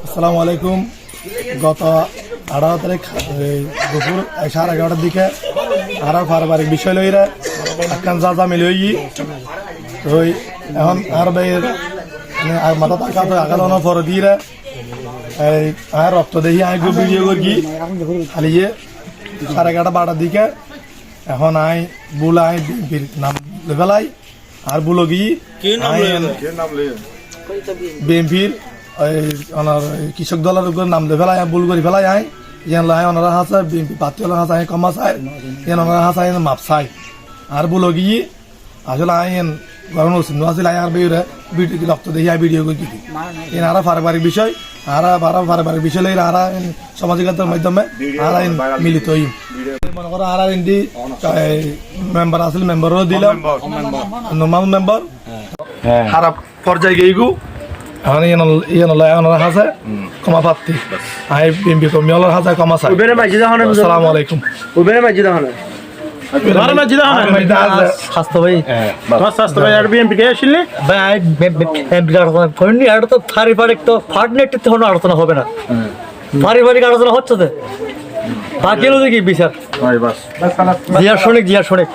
আসসালামু আলাইকুম। গত 18 তারিখ দুপুর 11:30টার দিকে আর পারিবারিক বিষয় লইরা একখান যা মিলে ওই এখন আর ভাইয়ের মাথা টাকা আগালানোর পরে দিয়ে আর রক্ত দেখি আমি ভিডিও করি খালি 11:30-12টার দিকে এখন আই বুলা আই নাম লেবেলাই আর বুলো গিয়ে বিএনপির কৃষক দলের উপর নাম দিয়ে ফেলাই ভুল করে ফেলাই আই ইয়ান লাই ওনারা হাসা বিএনপি পার্টি হাসা কমা চাই ইয়ান ওনারা হাসা মাপ চাই আর বলো গিয়ে আসলে আইন গরম আসছিল আর বেড়ে ভিডিও রক্ত দেখি আই ভিডিও করে এন আর পারিবারিক বিষয় আর পারিবারিক বিষয় লাগে আর সামাজিকতার মাধ্যমে আর আইন মিলিত হই মনে করো আর ইন্দি মেম্বার আসলে মেম্বারও দিলাম নর্মাল মেম্বার খারাপ পর্যায়ে গিয়ে এখন ওনারা হাসে কমা পাত্তি আই বিএমপি কর্মী ওনার হাসে কমা চাই। আসসালামু আলাইকুম। আলোচনা হবে না, পারিবারিক আলোচনা হচ্ছে বাকি কি বিচার জিয়া শোনিক